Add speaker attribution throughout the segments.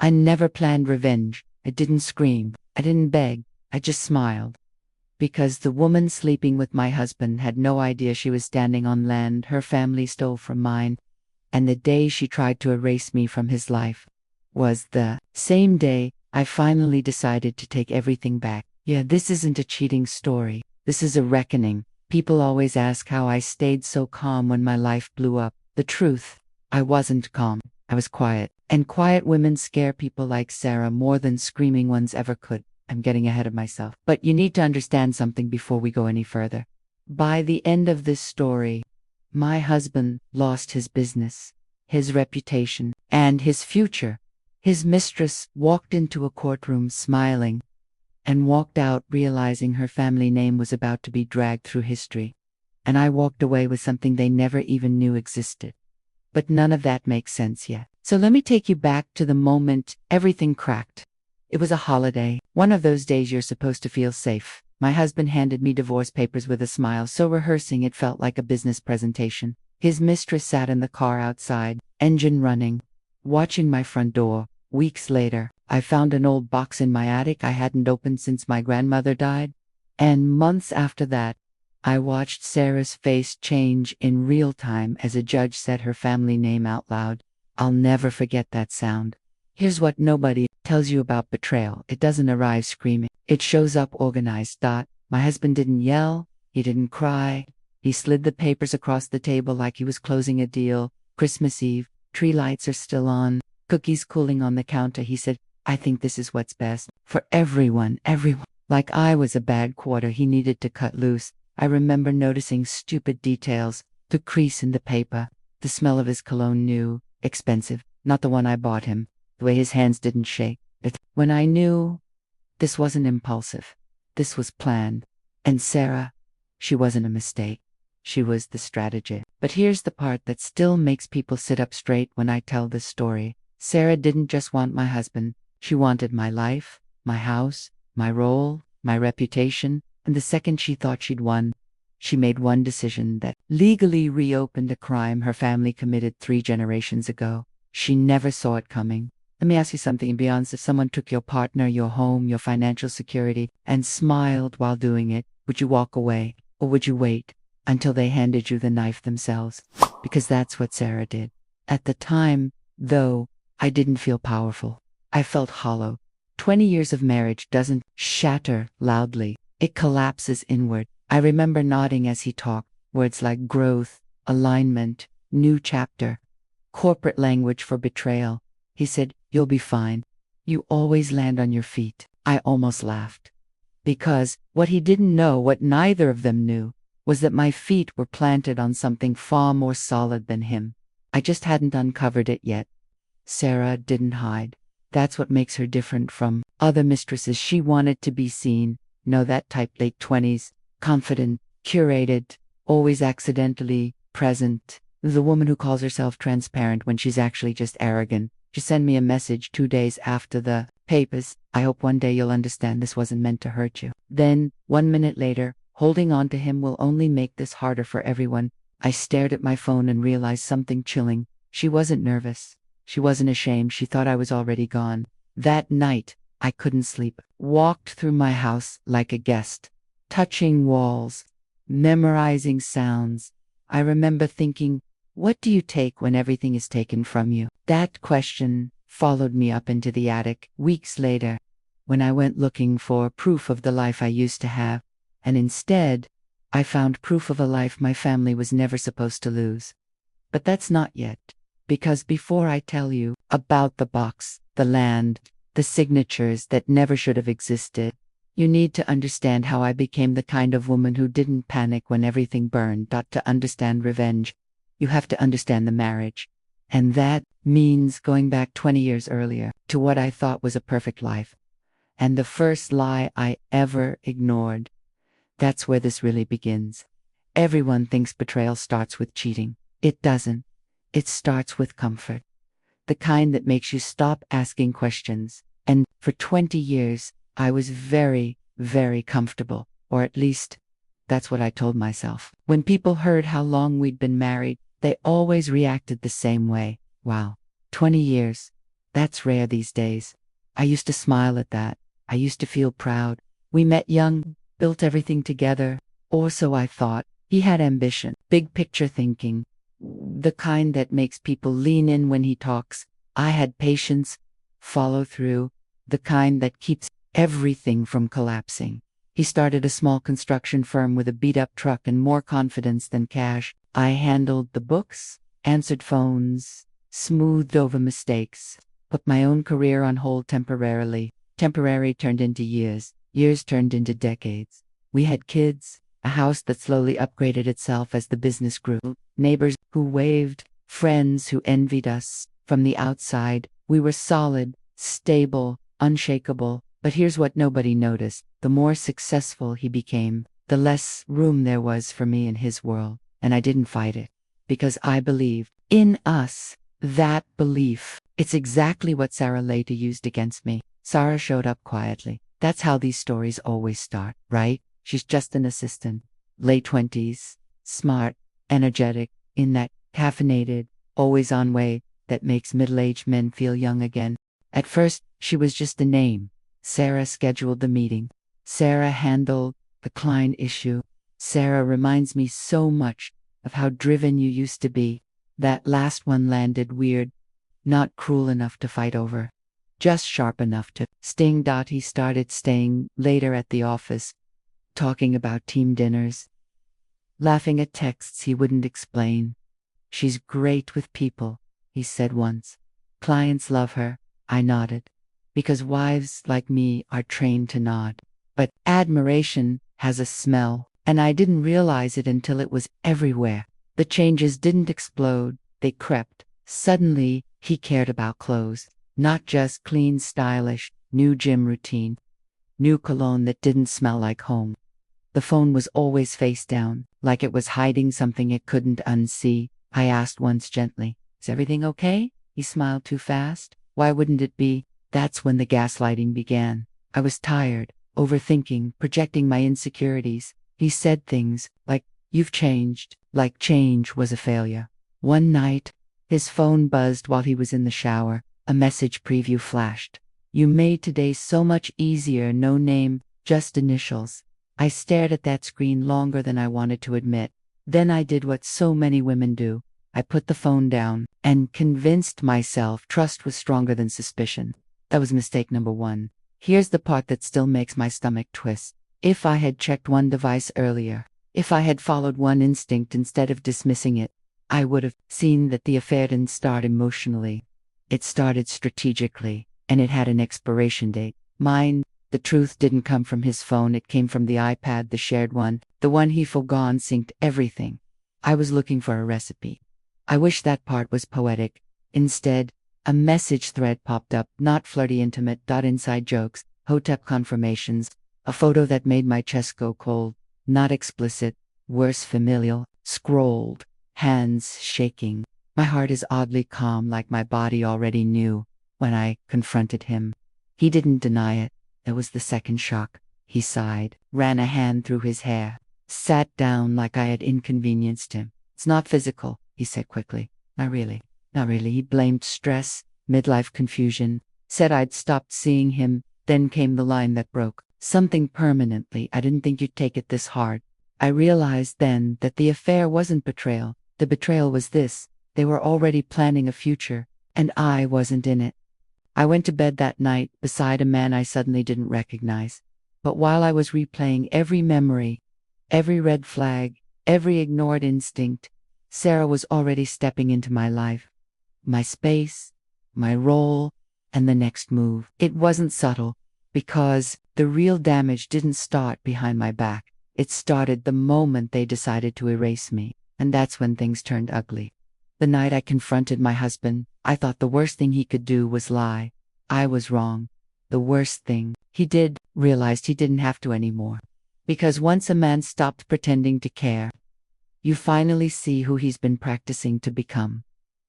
Speaker 1: I never planned revenge. I didn't scream. I didn't beg. I just smiled. Because the woman sleeping with my husband had no idea she was standing on land her family stole from mine, and the day she tried to erase me from his life was the same day I finally decided to take everything back. Yeah, this isn't a cheating story. This is a reckoning. People always ask how I stayed so calm when my life blew up. The truth, I wasn't calm. I was quiet. And quiet women scare people like Sarah more than screaming ones ever could. I'm getting ahead of myself. But you need to understand something before we go any further. By the end of this story, my husband lost his business, his reputation, and his future. His mistress walked into a courtroom smiling and walked out realizing her family name was about to be dragged through history. And I walked away with something they never even knew existed. But none of that makes sense yet. So let me take you back to the moment everything cracked. It was a holiday, one of those days you're supposed to feel safe. My husband handed me divorce papers with a smile so rehearsing it felt like a business presentation. His mistress sat in the car outside, engine running, watching my front door. Weeks later, I found an old box in my attic I hadn't opened since my grandmother died. And months after that, I watched Sarah's face change in real time as a judge said her family name out loud. I'll never forget that sound. Here's what nobody tells you about betrayal. It doesn't arrive screaming. It shows up organized. My husband didn't yell. He didn't cry. He slid the papers across the table like he was closing a deal. Christmas Eve, tree lights are still on, cookies cooling on the counter. He said, I think this is what's best for everyone. Like I was a bad quarter he needed to cut loose. I remember noticing stupid details, the crease in the paper, the smell of his cologne new, expensive, not the one I bought him, the way his hands didn't shake. When I knew this wasn't impulsive, this was planned. And Sarah, she wasn't a mistake. She was the strategy. But here's the part that still makes people sit up straight when I tell this story. Sarah didn't just want my husband. She wanted my life, my house, my role, my reputation. And the second she thought she'd won, she made one decision that legally reopened a crime her family committed 3 generations ago. She never saw it coming. Let me ask you something, Beyonce. If someone took your partner, your home, your financial security, and smiled while doing it, would you walk away? Or would you wait until they handed you the knife themselves? Because that's what Sarah did. At the time, though, I didn't feel powerful. I felt hollow. 20 years of marriage doesn't shatter loudly. It collapses inward. I remember nodding as he talked, words like growth, alignment, new chapter, corporate language for betrayal. He said, you'll be fine. You always land on your feet. I almost laughed. Because what he didn't know, what neither of them knew, was that my feet were planted on something far more solid than him. I just hadn't uncovered it yet. Sarah didn't hide. That's what makes her different from other mistresses. She wanted to be seen. Know that type, late 20s, confident, curated, always accidentally present. The woman who calls herself transparent when she's actually just arrogant. She sent me a message 2 days after the papers. I hope one day you'll understand this wasn't meant to hurt you. Then, 1 minute later, holding on to him will only make this harder for everyone. I stared at my phone and realized something chilling. She wasn't nervous. She wasn't ashamed. She thought I was already gone. That night, I couldn't sleep. Walked through my house like a guest, touching walls, memorizing sounds. I remember thinking, what do you take when everything is taken from you? That question followed me up into the attic weeks later, when I went looking for proof of the life I used to have, and instead, I found proof of a life my family was never supposed to lose. But that's not yet, because before I tell you about the box, the land, the signatures that never should have existed, you need to understand how I became the kind of woman who didn't panic when everything burned. To understand revenge, you have to understand the marriage. And that means going back 20 years earlier to what I thought was a perfect life. And the first lie I ever ignored. That's where this really begins. Everyone thinks betrayal starts with cheating. It doesn't. It starts with comfort. The kind that makes you stop asking questions. And for 20 years, I was very, very comfortable. Or at least, that's what I told myself. When people heard how long we'd been married, they always reacted the same way. Wow, 20 years. That's rare these days. I used to smile at that. I used to feel proud. We met young, built everything together. Or so I thought. He had ambition, big picture thinking, the kind that makes people lean in when he talks. I had patience, follow through, the kind that keeps everything from collapsing. He started a small construction firm with a beat-up truck and more confidence than cash. I handled the books, answered phones, smoothed over mistakes, put my own career on hold temporarily. Temporary turned into years. Years turned into decades. We had kids, a house that slowly upgraded itself as the business grew, neighbors who waved, friends who envied us. From the outside, we were solid, stable, unshakable. But here's what nobody noticed. The more successful he became, the less room there was for me in his world. And I didn't fight it. Because I believed in us. That belief. It's exactly what Sarah later used against me. Sarah showed up quietly. That's how these stories always start, right? She's just an assistant. Late 20s. Smart. Energetic. In that caffeinated, always-on way that makes middle-aged men feel young again. At first, she was just a name. Sarah scheduled the meeting. Sarah handled the client issue. Sarah reminds me so much of how driven you used to be. That last one landed weird. Not cruel enough to fight over. Just sharp enough to sting. He started staying later at the office, talking about team dinners, laughing at texts he wouldn't explain. She's great with people, he said once. Clients love her. I nodded. Because wives like me are trained to nod. But admiration has a smell, and I didn't realize it until it was everywhere. The changes didn't explode, they crept. Suddenly, he cared about clothes. Not just clean, stylish, new gym routine. New cologne that didn't smell like home. The phone was always face down, like it was hiding something it couldn't unsee. I asked once gently, "Is everything okay?" He smiled too fast. Why wouldn't it be? That's when the gaslighting began. I was tired, overthinking, projecting my insecurities. He said things like, "You've changed," like change was a failure. One night, his phone buzzed while he was in the shower. A message preview flashed. "You made today so much easier." No name, just initials. I stared at that screen longer than I wanted to admit. Then I did what so many women do. I put the phone down and convinced myself trust was stronger than suspicion. That was mistake number one. Here's the part that still makes my stomach twist. If I had checked one device earlier, if I had followed one instinct instead of dismissing it, I would have seen that the affair didn't start emotionally. It started strategically, and it had an expiration date. Mine, the truth didn't come from his phone, it came from the iPad, the shared one, the one he forgone synced everything. I was looking for a recipe. I wish that part was poetic. Instead, a message thread popped up, not flirty intimate, inside jokes, hotep confirmations, a photo that made my chest go cold, not explicit, worse familial, scrolled, hands shaking. My heart is oddly calm, like my body already knew when I confronted him. He didn't deny it. There was the second shock. He sighed, ran a hand through his hair, sat down like I had inconvenienced him. "It's not physical," he said quickly. Not really. Not really." He blamed stress, midlife confusion, said I'd stopped seeing him. Then came the line that broke. "Something permanently. I didn't think you'd take it this hard." I realized then that the affair wasn't betrayal. The betrayal was this. They were already planning a future, and I wasn't in it. I went to bed that night beside a man I suddenly didn't recognize. But while I was replaying every memory, every red flag, every ignored instinct, Sarah was already stepping into my life. My space, my role, and the next move. It wasn't subtle, because the real damage didn't start behind my back. It started the moment they decided to erase me, and that's when things turned ugly. The night I confronted my husband, I thought the worst thing he could do was lie. I was wrong. The worst thing he realized he didn't have to anymore. Because once a man stopped pretending to care, you finally see who he's been practicing to become.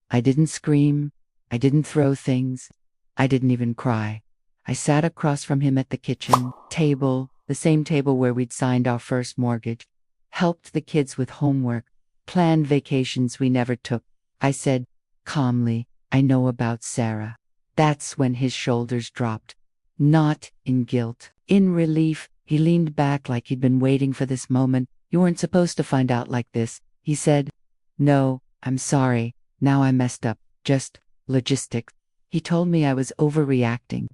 Speaker 1: I didn't scream. I didn't throw things. I didn't even cry. I sat across from him at the kitchen table, the same table where we'd signed our first mortgage, helped the kids with homework, planned vacations we never took. I said, calmly, "I know about Sarah, That's when his shoulders dropped. Not in guilt. In relief, he leaned back like he'd been waiting for this moment. You weren't supposed to find out like this, he said. No, I'm sorry. Now I messed up. Just logistics. He told me I was overreacting,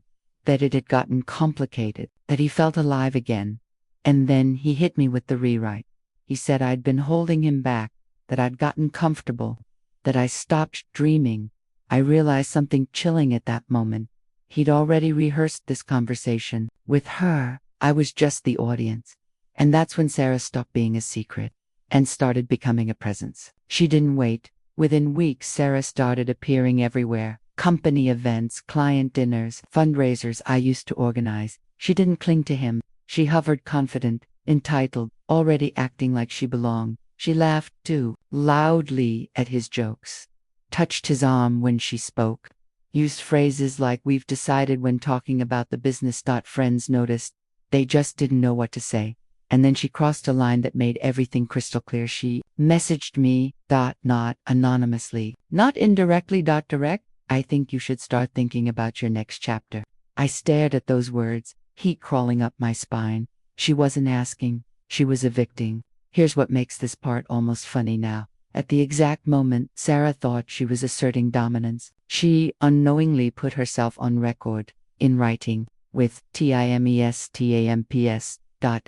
Speaker 1: that it had gotten complicated, that he felt alive again. And then he hit me with the rewrite. He said I'd been holding him back, that I'd gotten comfortable, that I stopped dreaming. I realized something chilling at that moment. He'd already rehearsed this conversation. With her, I was just the audience. And that's when Sarah stopped being a secret and started becoming a presence. She didn't wait. Within weeks, Sarah started appearing everywhere. Company events, client dinners, fundraisers I used to organize. She didn't cling to him. She hovered confident, entitled, already acting like she belonged. She laughed, too, loudly at his jokes. Touched his arm when she spoke. Used phrases like "we've decided" when talking about the business. Friends noticed. They just didn't know what to say. And then she crossed a line that made everything crystal clear. She messaged me, not anonymously, not indirectly, direct. I think you should start thinking about your next chapter. I stared at those words, heat crawling up my spine. She wasn't asking, she was evicting. Here's what makes this part almost funny now. At the exact moment Sarah thought she was asserting dominance, she unknowingly put herself on record, in writing, with TIMESTAMPS.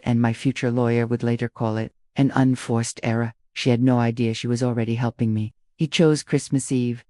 Speaker 1: And my future lawyer would later call it an unforced error. She had no idea she was already helping me. He chose Christmas Eve.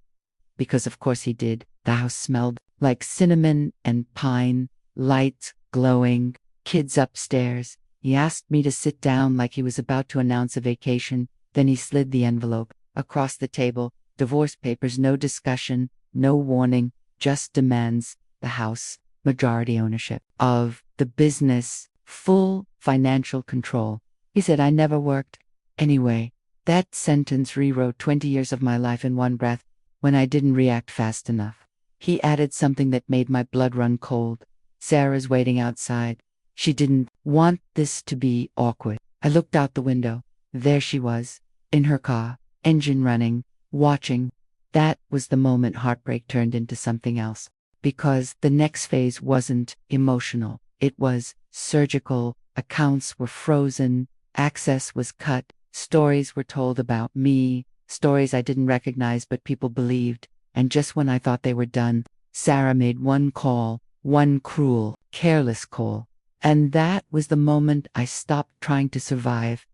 Speaker 1: Because of course he did. The house smelled like cinnamon and pine, lights glowing, kids upstairs. He asked me to sit down like he was about to announce a vacation. Then he slid the envelope across the table. Divorce papers, no discussion, no warning, just demands. The house, majority ownership of the business, full financial control. He said I never worked. Anyway, that sentence rewrote 20 years of my life in one breath when I didn't react fast enough. He added something that made my blood run cold. Sarah's waiting outside. She didn't want this to be awkward. I looked out the window. There she was, in her car, engine running, watching. That was the moment heartbreak turned into something else. Because the next phase wasn't emotional. It was surgical. Accounts were frozen. Access was cut. Stories were told about me. Stories I didn't recognize but people believed. And just when I thought they were done, Sarah made one call, one cruel, careless call. And that was the moment I stopped trying to survive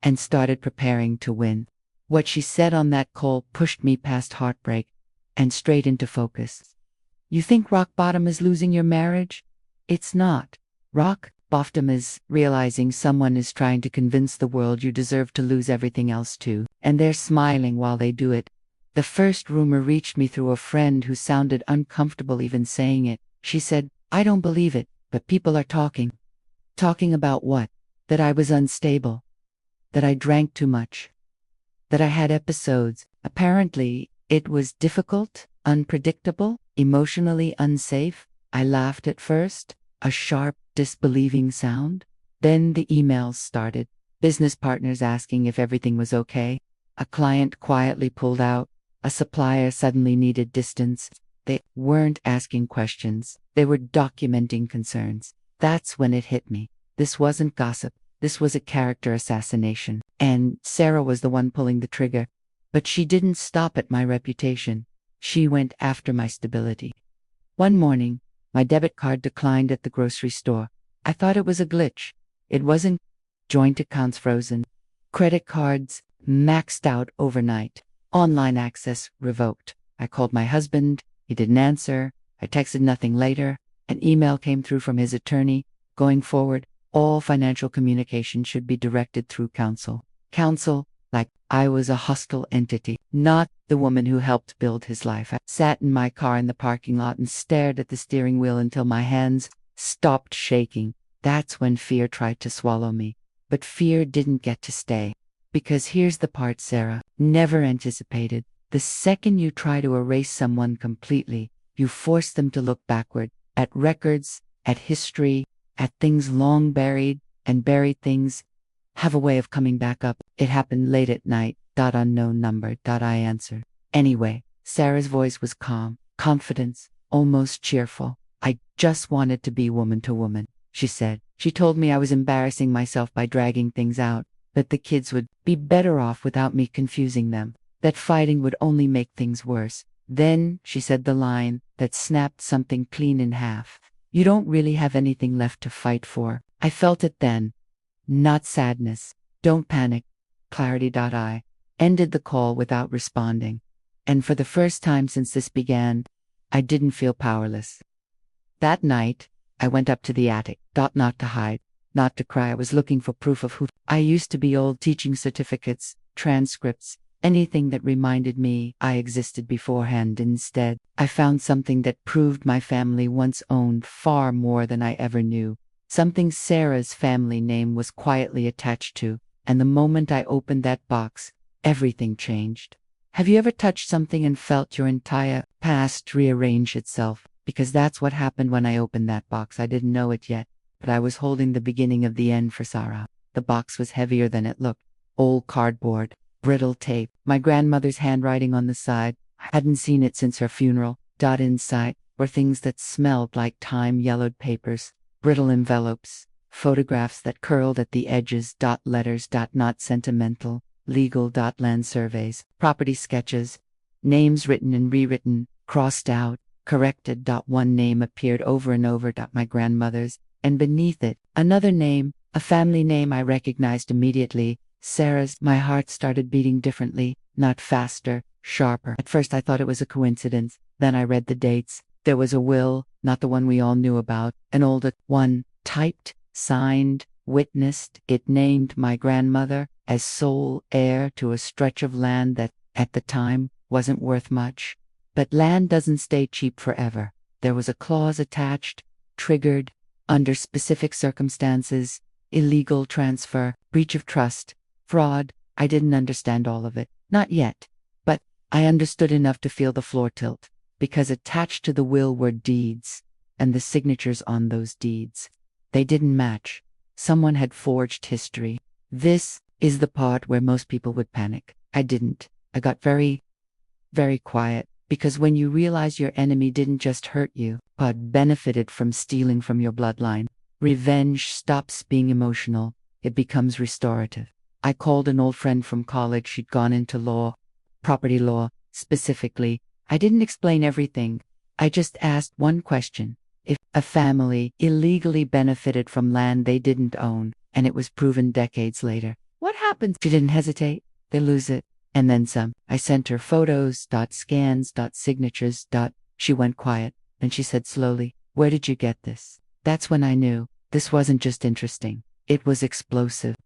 Speaker 1: and started preparing to win. What she said on that call pushed me past heartbreak and straight into focus. You think rock bottom is losing your marriage? It's not. Rock bottom is realizing someone is trying to convince the world you deserve to lose everything else too, and they're smiling while they do it. The first rumor reached me through a friend who sounded uncomfortable even saying it. She said, I don't believe it, but people are talking. Talking about what? That I was unstable. That I drank too much. That I had episodes. Apparently, it was difficult, unpredictable, emotionally unsafe. I laughed at first, a sharp, disbelieving sound. Then the emails started. Business partners asking if everything was okay. A client quietly pulled out. A supplier suddenly needed distance. They weren't asking questions. They were documenting concerns. That's when it hit me. This wasn't gossip. This was a character assassination. And Sarah was the one pulling the trigger. But she didn't stop at my reputation. She went after my stability. One morning, my debit card declined at the grocery store. I thought it was a glitch. It wasn't. Joint accounts frozen. Credit cards maxed out overnight. Online access revoked. I called my husband. He didn't answer. I texted nothing later. An email came through from his attorney. Going forward, all financial communication should be directed through counsel. Counsel, like I was a hostile entity, not the woman who helped build his life. I sat in my car in the parking lot and stared at the steering wheel until my hands stopped shaking. That's when fear tried to swallow me. But fear didn't get to stay. Because here's the part Sarah never anticipated. The second you try to erase someone completely, you force them to look backward, at records, at history, at things long buried, and buried things have a way of coming back up. It happened late at night. Unknown number. I answered. Anyway, Sarah's voice was calm. Confidence. almost cheerful. "I just wanted to be woman to woman," she said. She told me I was embarrassing myself by dragging things out, that the kids would be better off without me confusing them, that fighting would only make things worse. Then she said the line that snapped something clean in half. "You don't really have anything left to fight for." I felt it then. Not sadness. "Don't panic." Clarity. Ended the call without responding. And for the first time since this began, I didn't feel powerless. That night, I went up to the attic, not to hide, not to cry. I was looking for proof of who I used to be, old teaching certificates, transcripts, anything that reminded me I existed beforehand. Instead, I found something that proved my family once owned far more than I ever knew. Something Sarah's family name was quietly attached to, and the moment I opened that box, everything changed. Have you ever touched something and felt your entire past rearrange itself? Because that's what happened when I opened that box. I didn't know it yet, but I was holding the beginning of the end for Sarah. The box was heavier than it looked. Old cardboard, brittle tape, my grandmother's handwriting on the side. I hadn't seen it since her funeral. Inside were things that smelled like time-yellowed papers, brittle envelopes, photographs that curled at the edges. Letters. Not sentimental, legal. Land surveys, property sketches, names written and rewritten, crossed out, corrected. One name appeared over and over. My grandmother's, and beneath it, another name, a family name I recognized immediately, Sarah's. My heart started beating differently, not faster, sharper. At first I thought it was a coincidence. Then I read the dates. There was a will, not the one we all knew about, an older one, typed, signed, witnessed. It named my grandmother as sole heir to a stretch of land that, at the time, wasn't worth much. But land doesn't stay cheap forever. There was a clause attached, triggered, under specific circumstances, illegal transfer, breach of trust, fraud. I didn't understand all of it, not yet, but I understood enough to feel the floor tilt, because attached to the will were deeds, and the signatures on those deeds. They didn't match. Someone had forged history. This is the part where most people would panic. I didn't. I got very, very quiet. Because when you realize your enemy didn't just hurt you, but benefited from stealing from your bloodline, revenge stops being emotional. It becomes restorative. I called an old friend from college. She'd gone into law, property law, specifically. I didn't explain everything. I just asked one question. If a family illegally benefited from land they didn't own, and it was proven decades later, what happens? She didn't hesitate. They lose it. And then some. I sent her photos, scans, signatures. She went quiet. Then she said slowly, "Where did you get this?" That's when I knew this wasn't just interesting. It was explosive.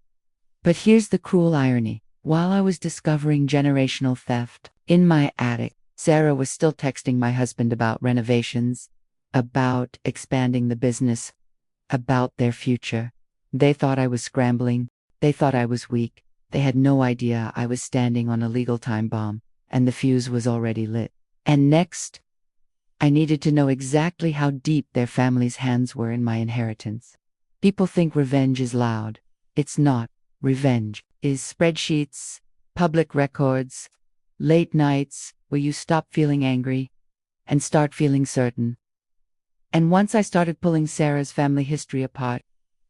Speaker 1: But here's the cruel irony. While I was discovering generational theft in my attic, Sarah was still texting my husband about renovations, about expanding the business, about their future. They thought I was scrambling. They thought I was weak. They had no idea I was standing on a legal time bomb, and the fuse was already lit. And next, I needed to know exactly how deep their family's hands were in my inheritance. People think revenge is loud. It's not. Revenge is spreadsheets, public records, late nights where you stop feeling angry and start feeling certain. And once I started pulling Sarah's family history apart,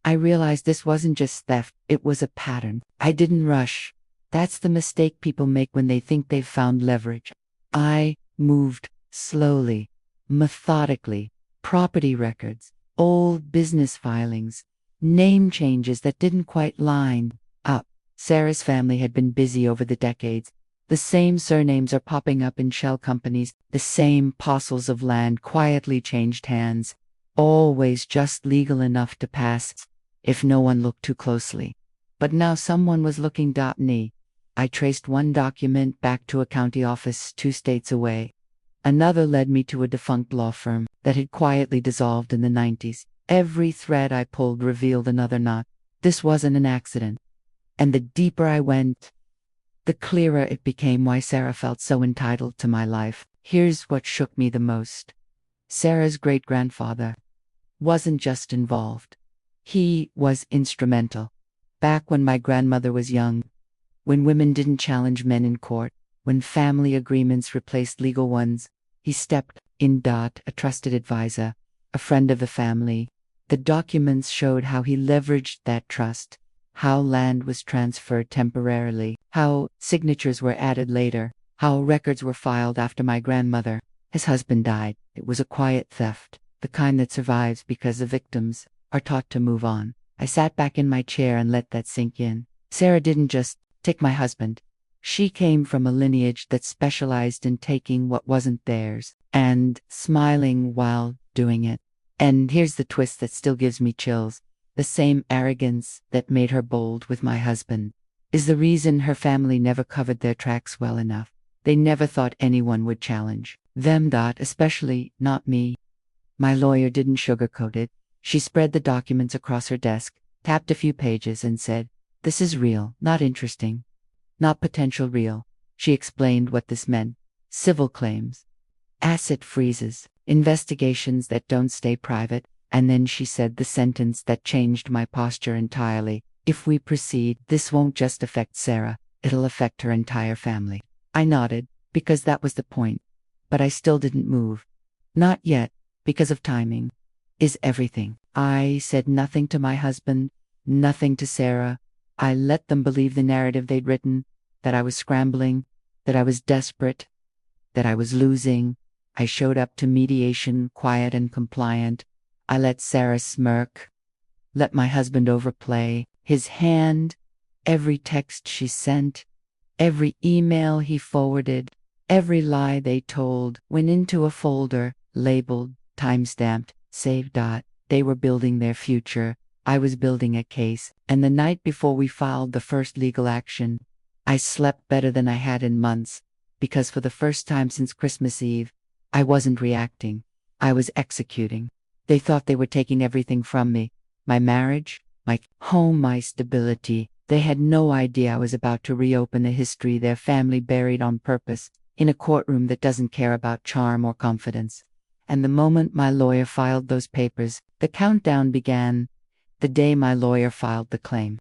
Speaker 1: I realized this wasn't just theft, it was a pattern. I didn't rush. That's the mistake people make when they think they've found leverage. I moved slowly, methodically. Property records, old business filings, name changes that didn't quite line up. Sarah's family had been busy over the decades. The same surnames are popping up in shell companies. The same parcels of land quietly changed hands. Always just legal enough to pass if no one looked too closely. But now someone was looking. I traced one document back to a county office 2 states away. Another led me to a defunct law firm that had quietly dissolved in the 90s. Every thread I pulled revealed another knot. This wasn't an accident. And the deeper I went, the clearer it became why Sarah felt so entitled to my life. Here's what shook me the most. Sarah's great-grandfather wasn't just involved. He was instrumental. Back when my grandmother was young, when women didn't challenge men in court, when family agreements replaced legal ones, he stepped A trusted advisor, a friend of the family. The documents showed how he leveraged that trust, how land was transferred temporarily, how signatures were added later, how records were filed after my grandmother. His husband died. It was a quiet theft, the kind that survives because the victims are taught to move on. I sat back in my chair and let that sink in. Sarah didn't just take my husband. She came from a lineage that specialized in taking what wasn't theirs and smiling while doing it. And here's the twist that still gives me chills. The same arrogance that made her bold with my husband is the reason her family never covered their tracks well enough. They never thought anyone would challenge them, especially not me. My lawyer didn't sugarcoat it. She spread the documents across her desk, tapped a few pages, and said, "This is real, not interesting. Not potential real." She explained what this meant. Civil claims, asset freezes, investigations that don't stay private. And then she said the sentence that changed my posture entirely. "If we proceed, this won't just affect Sarah, it'll affect her entire family." I nodded, because that was the point. But I still didn't move. Not yet, because of timing. Is everything. I said nothing to my husband, nothing to Sarah. I let them believe the narrative they'd written, that I was scrambling, that I was desperate, that I was losing. I showed up to mediation quiet and compliant. I let Sarah smirk, let my husband overplay his hand. Every text she sent, every email he forwarded, every lie they told went into a folder, labeled, time-stamped, saved. They were building their future. I was building a case. And the night before we filed the first legal action, I slept better than I had in months, because for the first time since Christmas Eve, I wasn't reacting. I was executing. They thought they were taking everything from me. My marriage, my home, my stability. They had no idea I was about to reopen a history their family buried on purpose, in a courtroom that doesn't care about charm or confidence. And the moment my lawyer filed those papers, the countdown began. The day my lawyer filed the claim.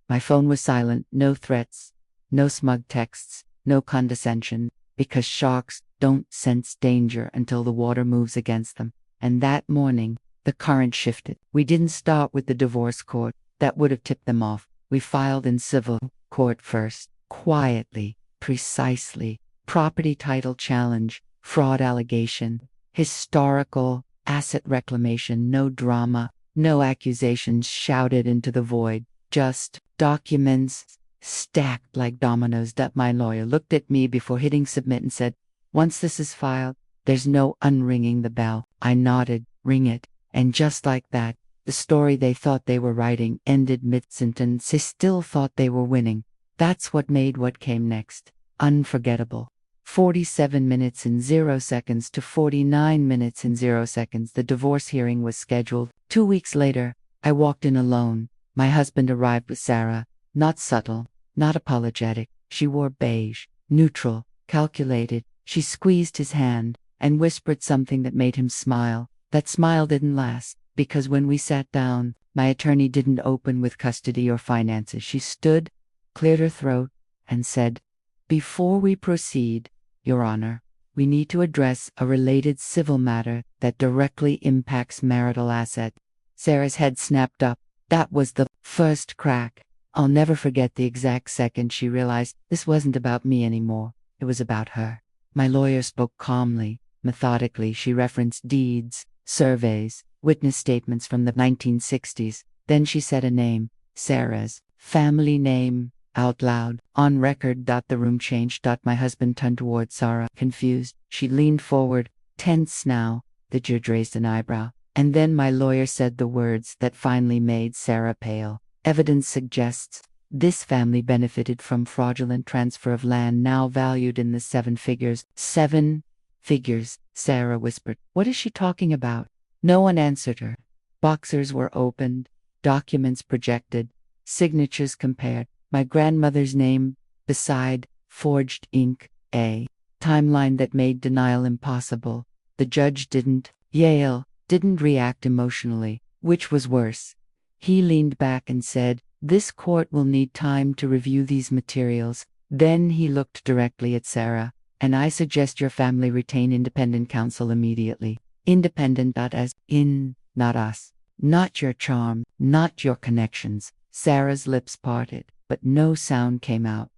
Speaker 1: My phone was silent, no threats, no smug texts, no condescension, because sharks don't sense danger until the water moves against them. And that morning, the current shifted. We didn't start with the divorce court. That would have tipped them off. We filed in civil court first. Quietly, precisely. Property title challenge, fraud allegation, historical asset reclamation. No drama, no accusations shouted into the void. Just documents stacked like dominoes. My lawyer looked at me before hitting submit and said, "Once this is filed, there's no unringing the bell." I nodded, "Ring it." And just like that, the story they thought they were writing ended mid-sentence. They still thought they were winning. That's what made what came next unforgettable. 47 minutes and 0 seconds to 49 minutes and 0 seconds. The divorce hearing was scheduled. 2 weeks later, I walked in alone. My husband arrived with Sarah. Not subtle, not apologetic. She wore beige, neutral, calculated. She squeezed his hand and whispered something that made him smile. That smile didn't last, because when we sat down, my attorney didn't open with custody or finances. She stood, cleared her throat, and said, "Before we proceed, Your Honor, we need to address a related civil matter that directly impacts marital asset." Sarah's head snapped up. That was the first crack. I'll never forget the exact second she realized this wasn't about me anymore. It was about her. My lawyer spoke calmly, methodically. She referenced deeds, surveys, witness statements from the 1960s. Then she said a name, Sarah's family name, out loud, on record. The room changed. My husband turned toward Sarah, confused. She leaned forward, tense now. The judge raised an eyebrow. And then my lawyer said the words that finally made Sarah pale. "Evidence suggests this family benefited from fraudulent transfer of land now valued in the 7 figures. 7 figures, Sarah whispered. What is she talking about? No one answered her. Boxers were opened, documents projected, signatures compared. My grandmother's name beside forged ink, a timeline that made denial impossible. The judge didn't react emotionally, which was worse. He leaned back and said, "This court will need time to review these materials." Then he looked directly at Sarah. and I suggest your family retain independent counsel immediately. Independent, not as in, not us. Not your charm, not your connections. Sarah's lips parted, but no sound came out.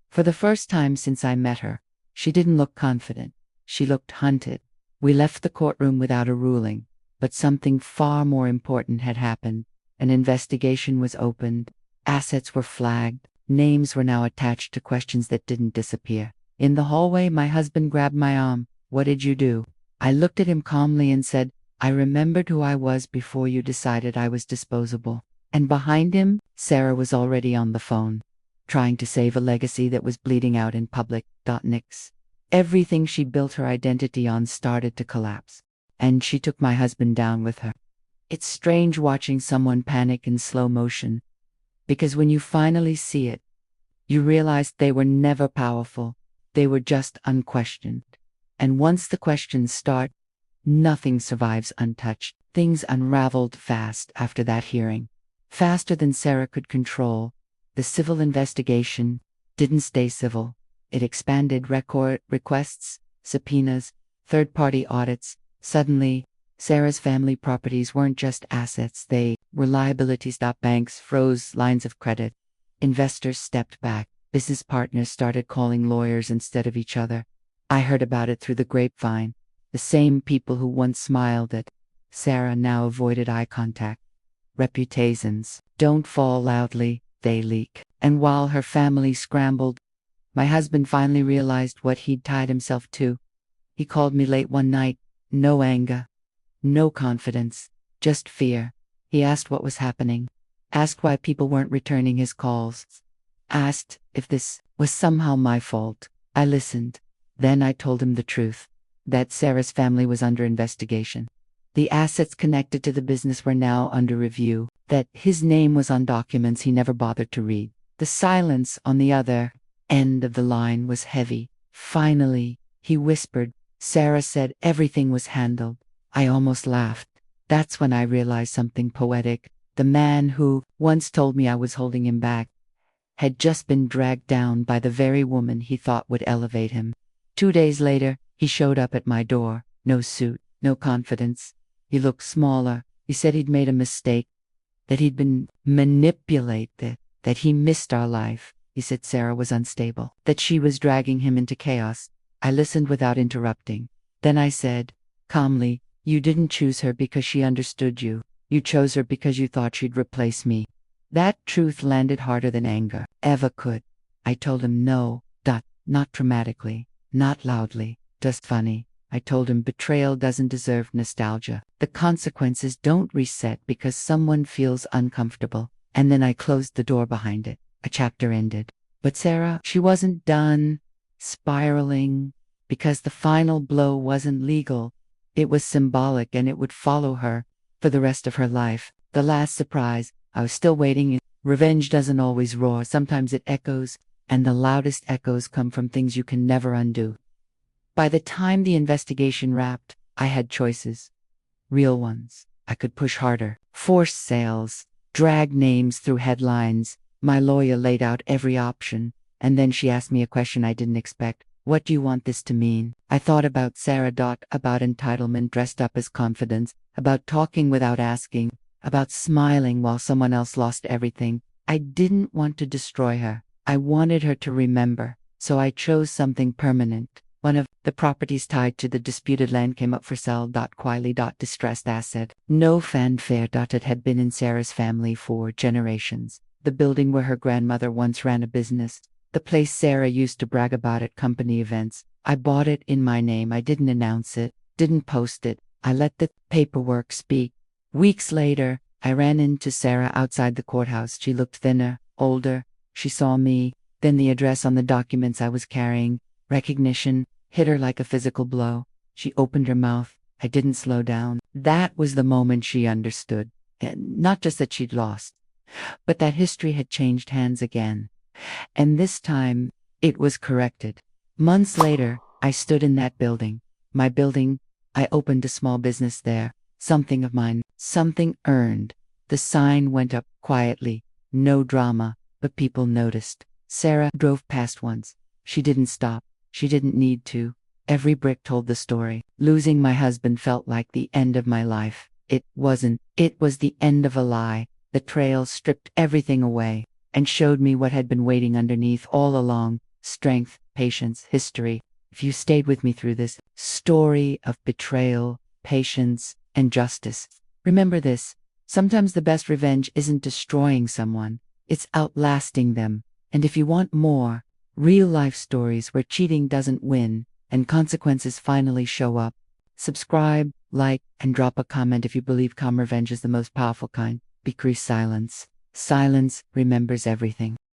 Speaker 1: For the first time since I met her, she didn't look confident. She looked hunted. We left the courtroom without a ruling, but something far more important had happened. An investigation was opened. Assets were flagged. Names were now attached to questions that didn't disappear. In the hallway, my husband grabbed my arm. "What did you do?" I looked at him calmly and said, "I remembered who I was before you decided I was disposable." And behind him, Sarah was already on the phone, trying to save a legacy that was bleeding out in public. Nix. Everything she built her identity on started to collapse, and she took my husband down with her. It's strange watching someone panic in slow motion, because when you finally see it, you realize they were never powerful. They were just unquestioned. And once the questions start, nothing survives untouched. Things unraveled fast after that hearing. Faster than Sarah could control. The civil investigation didn't stay civil. It expanded record requests, subpoenas, third-party audits. Suddenly, Sarah's family properties weren't just assets, they were liabilities. Banks froze lines of credit. Investors stepped back. Business partners started calling lawyers instead of each other. I heard about it through the grapevine. The same people who once smiled at Sarah now avoided eye contact. Reputations don't fall loudly, they leak. And while her family scrambled, my husband finally realized what he'd tied himself to. He called me late one night. No anger, no confidence, just fear. He asked what was happening, asked why people weren't returning his calls, asked if this was somehow my fault. I listened. Then I told him the truth, that Sarah's family was under investigation. The assets connected to the business were now under review, that his name was on documents he never bothered to read. The silence on the other end of the line was heavy. Finally, he whispered, "Sarah said everything was handled." I almost laughed. That's when I realized something poetic. The man who once told me I was holding him back had just been dragged down by the very woman he thought would elevate him. 2 days later, he showed up at my door. No suit, no confidence. He looked smaller. He said he'd made a mistake, that he'd been manipulated, that he missed our life. He said Sarah was unstable, that she was dragging him into chaos. I listened without interrupting. Then I said, calmly, "You didn't choose her because she understood you. You chose her because you thought she'd replace me." That truth landed harder than anger ever could. I told him no, not dramatically, not loudly, just funny. I told him betrayal doesn't deserve nostalgia. The consequences don't reset because someone feels uncomfortable. And then I closed the door behind it. A chapter ended. But Sarah, she wasn't done spiraling, because the final blow wasn't legal. It was symbolic, and it would follow her for the rest of her life. The last surprise, I was still waiting. Revenge doesn't always roar. Sometimes it echoes, and the loudest echoes come from things you can never undo. By the time the investigation wrapped, I had choices. Real ones. I could push harder, force sales, drag names through headlines. My lawyer laid out every option, and then she asked me a question I didn't expect. "What do you want this to mean?" I thought about Sarah. About entitlement dressed up as confidence, about talking without asking, about smiling while someone else lost everything. I didn't want to destroy her. I wanted her to remember, so I chose something permanent. One of the properties tied to the disputed land came up for sale. Quietly. Distressed asset. No fanfare. It had been in Sarah's family for generations. The building where her grandmother once ran a business. The place Sarah used to brag about at company events. I bought it in my name. I didn't announce it, didn't post it. I let the paperwork speak. Weeks later, I ran into Sarah outside the courthouse. She looked thinner, older. She saw me. Then the address on the documents I was carrying. Recognition hit her like a physical blow. She opened her mouth. I didn't slow down. That was the moment she understood. And not just that she'd lost, but that history had changed hands again. And this time, it was corrected. Months later, I stood in that building. My building. I opened a small business there. Something of mine. Something earned. The sign went up quietly. No drama, but people noticed. Sarah drove past once. She didn't stop. She didn't need to. Every brick told the story. Losing my husband felt like the end of my life. It wasn't. It was the end of a lie. The trail stripped everything away and showed me what had been waiting underneath all along: strength, patience, history. If you stayed with me through this story of betrayal, patience, and justice, remember this: sometimes the best revenge isn't destroying someone, it's outlasting them. And if you want more real life stories where cheating doesn't win and consequences finally show up, subscribe, like, and drop a comment if you believe calm revenge is the most powerful kind. Because silence remembers everything.